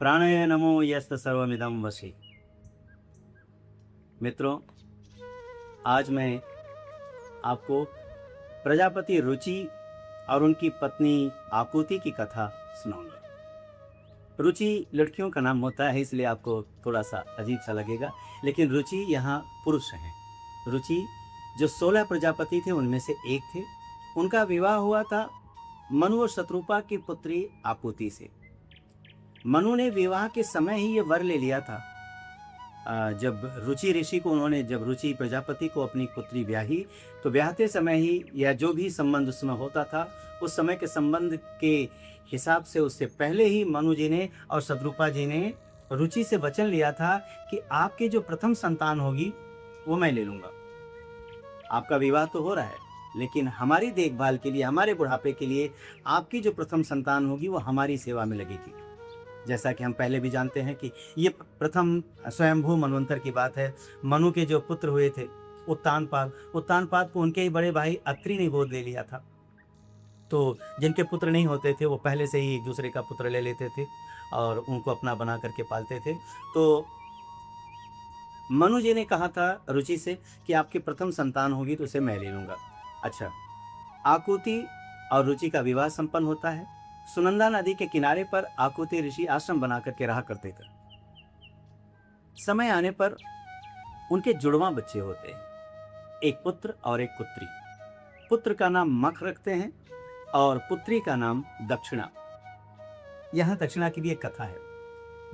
प्राणाय नमो यस्त सर्वमिदं वशी। मित्रों, आज मैं आपको प्रजापति रुचि और उनकी पत्नी आकुति की कथा सुनाऊंगा। रुचि लड़कियों का नाम होता है, इसलिए आपको थोड़ा सा अजीब सा लगेगा, लेकिन रुचि यहाँ पुरुष हैं। रुचि जो 16 प्रजापति थे उनमें से एक थे। उनका विवाह हुआ था मनु और शत्रुपा की पुत्री आकुति से। मनु ने विवाह के समय ही ये वर ले लिया था। जब रुचि ऋषि को जब रुचि प्रजापति को अपनी पुत्री ब्याही, तो ब्याहते समय ही या जो भी संबंध उसमें होता था, उस समय के संबंध के हिसाब से उससे पहले ही मनु जी ने और शत्रुपा जी ने रुचि से वचन लिया था कि आपकी जो प्रथम संतान होगी वो मैं ले लूँगा। आपका विवाह तो हो रहा है, लेकिन हमारी देखभाल के लिए, हमारे बुढ़ापे के लिए आपकी जो प्रथम संतान होगी वो हमारी सेवा में लगेगी। जैसा कि हम पहले भी जानते हैं कि ये प्रथम स्वयंभू मनवंतर की बात है। मनु के जो पुत्र हुए थे उत्तानपाद को उनके ही बड़े भाई अत्रि ने गोद ले लिया था। तो जिनके पुत्र नहीं होते थे वो पहले से ही एक दूसरे का पुत्र ले लेते थे और उनको अपना बना करके पालते थे। तो मनु जी ने कहा था रुचि से कि आपकी प्रथम संतान होगी तो उसे मैं ले लूँगा। अच्छा, आकुति और रुचि का विवाह संपन्न होता है। सुनंदा नदी के किनारे पर आकुति ऋषि आश्रम बना करके रहा करते थे। समय आने पर उनके जुड़वां बच्चे होते हैं, एक पुत्र और एक पुत्री। पुत्र का नाम मख रखते हैं और पुत्री का नाम दक्षिणा। यहाँ दक्षिणा की भी एक कथा है।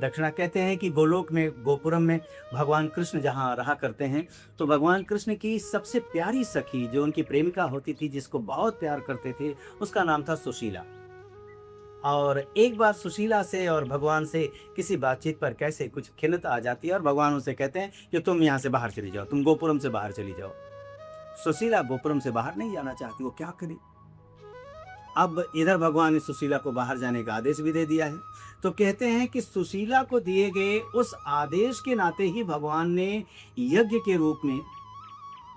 दक्षिणा कहते हैं कि गोलोक में, गोपुरम में भगवान कृष्ण जहाँ रहा करते हैं, तो भगवान कृष्ण की सबसे प्यारी सखी जो उनकी प्रेमिका होती थी, जिसको बहुत प्यार करते थे, उसका नाम था सुशीला। और एक बार सुशीला से और भगवान से किसी बातचीत पर कैसे कुछ खिन्नता आ जाती है और भगवान उनसे कहते हैं कि तुम यहाँ से बाहर चली जाओ, तुम गोपुरम से बाहर चली जाओ। सुशीला गोपुरम से बाहर नहीं जाना चाहती, वो क्या करे। अब इधर भगवान ने सुशीला को बाहर जाने का आदेश भी दे दिया है। तो कहते हैं कि सुशीला को दिए गए उस आदेश के नाते ही भगवान ने यज्ञ के रूप में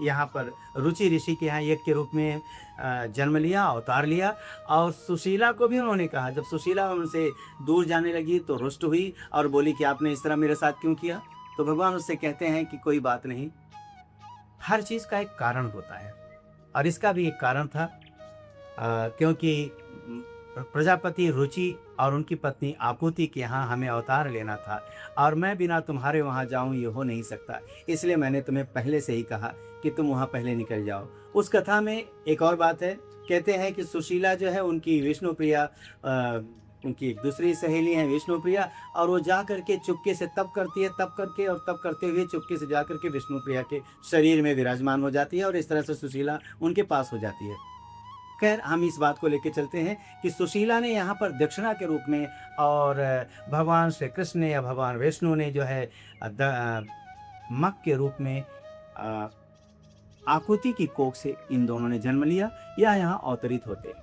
यहाँ पर रुचि ऋषि के यहाँ यज्ञ के रूप में जन्म लिया, अवतार लिया। और सुशीला को भी उन्होंने कहा, जब सुशीला उनसे दूर जाने लगी तो रुष्ट हुई और बोली कि आपने इस तरह मेरे साथ क्यों किया। तो भगवान उससे कहते हैं कि कोई बात नहीं, हर चीज़ का एक कारण होता है। और इसका भी एक कारण था, क्योंकि प्रजापति रुचि और उनकी पत्नी आकुति के यहाँ हमें अवतार लेना था और मैं बिना तुम्हारे वहाँ जाऊँ ये हो नहीं सकता, इसलिए मैंने तुम्हें पहले से ही कहा कि तुम वहाँ पहले निकल जाओ। उस कथा में एक और बात है, कहते हैं कि सुशीला जो है उनकी विष्णुप्रिया, उनकी एक दूसरी सहेली है विष्णुप्रिया, और वो जा करके चुपके से तप करती है, तप करके और तप करते हुए चुपके से जा करके विष्णुप्रिया के शरीर में विराजमान हो जाती है और इस तरह से सुशीला उनके पास हो जाती है। खैर, हम इस बात को लेकर चलते हैं कि सुशीला ने यहाँ पर दक्षिणा के रूप में और भगवान श्री कृष्ण ने या भगवान विष्णु ने जो है मक के रूप में आकुति की कोख से इन दोनों ने जन्म लिया या यहाँ अवतरित होते।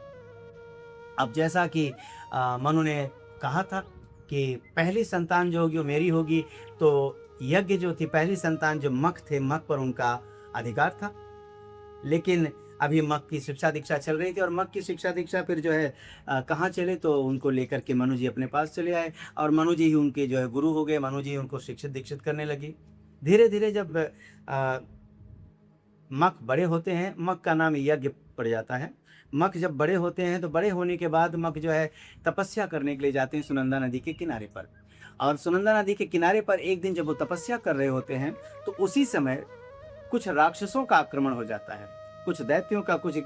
अब जैसा कि मनु ने कहा था कि पहली संतान जो होगी वो मेरी होगी, तो यज्ञ जो थी, पहली संतान जो मक थे, मक पर उनका अधिकार था। लेकिन अभी मक की शिक्षा दीक्षा चल रही थी और मक की शिक्षा दीक्षा फिर जो है कहाँ चले, तो उनको लेकर के मनु जी अपने पास चले आए और मनु जी ही उनके जो है गुरु हो गए। मनु जी उनको शिक्षित दीक्षित करने लगी। धीरे धीरे जब मक बड़े होते हैं, मक का नाम यज्ञ पड़ जाता है। मक जब बड़े होते हैं तो बड़े होने के बाद मक जो है तपस्या करने के लिए जाते हैं सुनंदा नदी के किनारे पर। और सुनंदा नदी के किनारे पर एक दिन जब वो तपस्या कर रहे होते हैं तो उसी समय कुछ राक्षसों का आक्रमण हो जाता है, कुछ दैत्यों का। कुछ,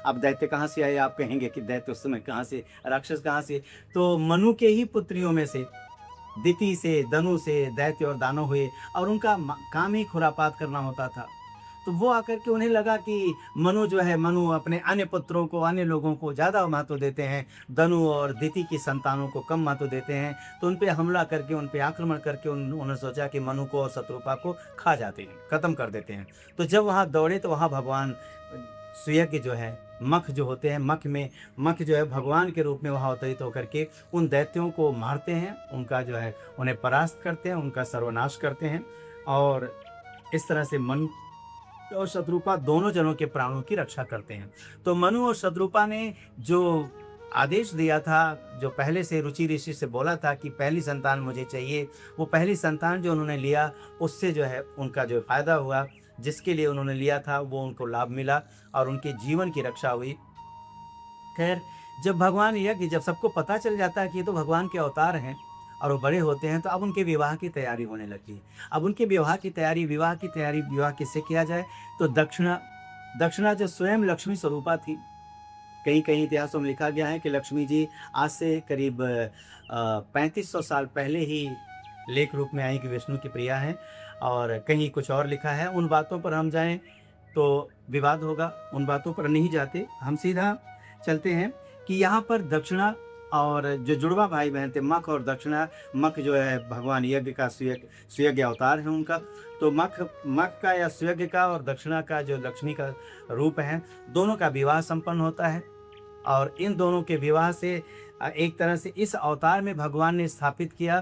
अब दैत्य कहाँ से आए आप कहेंगे कि दैत्य उस समय कहाँ से, राक्षस कहाँ से। तो मनु के ही पुत्रियों में से दिति से, दनु से दैत्य और दानव हुए और उनका काम ही खुरापात करना होता था। तो वो आकर के उन्हें लगा कि मनु अपने अन्य पुत्रों को, अन्य लोगों को ज़्यादा महत्व देते हैं, दनु और दिति की संतानों को कम महत्व देते हैं। तो उन पर हमला करके, उन पर आक्रमण करके उन्होंने सोचा कि मनु को और शत्रुपा को खा जाते हैं, ख़त्म कर देते हैं। तो जब वहाँ दौड़े तो वहाँ भगवान सुयज्ञ जो है, मख जो होते हैं, मख जो है भगवान के रूप में वहाँ अवतरित होकर के उन दैत्यों को मारते हैं, उनका जो है उन्हें परास्त करते हैं, उनका सर्वनाश करते हैं। और इस तरह से मनु और शत्रुपा दोनों जनों के प्राणों की रक्षा करते हैं। तो मनु और शत्रुपा ने जो आदेश दिया था, जो पहले से रुचि ऋषि से बोला था कि पहली संतान मुझे चाहिए, वो पहली संतान जो उन्होंने लिया, उससे जो है उनका जो फ़ायदा हुआ, जिसके लिए उन्होंने लिया था वो उनको लाभ मिला और उनके जीवन की रक्षा हुई। खैर, जब भगवान यज्ञ जब सबको पता चल जाता है कि ये तो भगवान के अवतार हैं और वो बड़े होते हैं, तो अब उनके विवाह की तैयारी होने लगी है। अब उनके विवाह की तैयारी विवाह किससे किया जाए? तो दक्षिणा दक्षिणा जो स्वयं लक्ष्मी स्वरूपा थी। कहीं-कहीं इतिहासों में लिखा गया है कि लक्ष्मी जी आज से करीब 3500 साल पहले ही लेख रूप में आई कि विष्णु की प्रिया हैं, और कहीं कुछ और लिखा है। उन बातों पर हम जाएँ तो विवाद होगा, उन बातों पर नहीं जाते। हम सीधा चलते हैं कि यहाँ पर दक्षिणा और जो जुड़वा भाई-बहन थे, मख और दक्षिणा। मख जो है भगवान यज्ञ का सुयज्ञ अवतार है उनका। तो मख मख का या सुयज्ञ का और दक्षिणा का जो लक्ष्मी का रूप है, दोनों का विवाह संपन्न होता है। और इन दोनों के विवाह से एक तरह से इस अवतार में भगवान ने स्थापित किया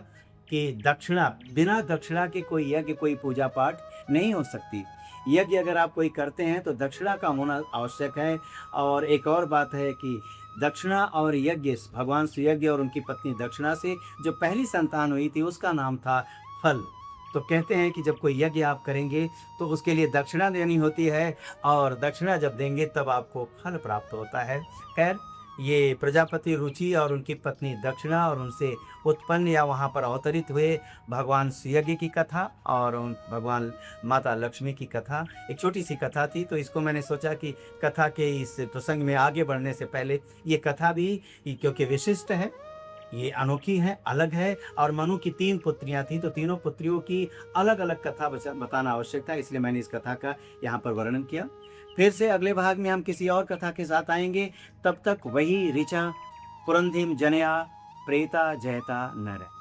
कि दक्षिणा, बिना दक्षिणा के कोई यज्ञ, कोई पूजा पाठ नहीं हो सकती। यज्ञ अगर आप कोई करते हैं तो दक्षिणा का होना आवश्यक है। और एक और बात है कि दक्षिणा और यज्ञ, भगवान सुयज्ञ और उनकी पत्नी दक्षिणा से जो पहली संतान हुई थी उसका नाम था फल। तो कहते हैं कि जब कोई यज्ञ आप करेंगे तो उसके लिए दक्षिणा देनी होती है, और दक्षिणा जब देंगे तब आपको फल प्राप्त होता है। खैर, ये प्रजापति रुचि और उनकी पत्नी दक्षिणा और उनसे उत्पन्न या वहाँ पर अवतरित हुए भगवान सुयज्ञ की कथा और उन भगवान माता लक्ष्मी की कथा, एक छोटी-सी कथा थी। तो इसको मैंने सोचा कि कथा के इस प्रसंग में आगे बढ़ने से पहले ये कथा भी, क्योंकि विशिष्ट है, ये अनोखी है, अलग है, और मनु की 3 पुत्रियाँ थीं, तो तीनों पुत्रियों की अलग-अलग कथा बताना आवश्यक था, इसलिए मैंने इस कथा का यहाँ पर वर्णन किया। फिर से अगले भाग में हम किसी और कथा के साथ आएँगे, तब तक वही ऋचा पुरंधिम जनया प्रेता जयता नर।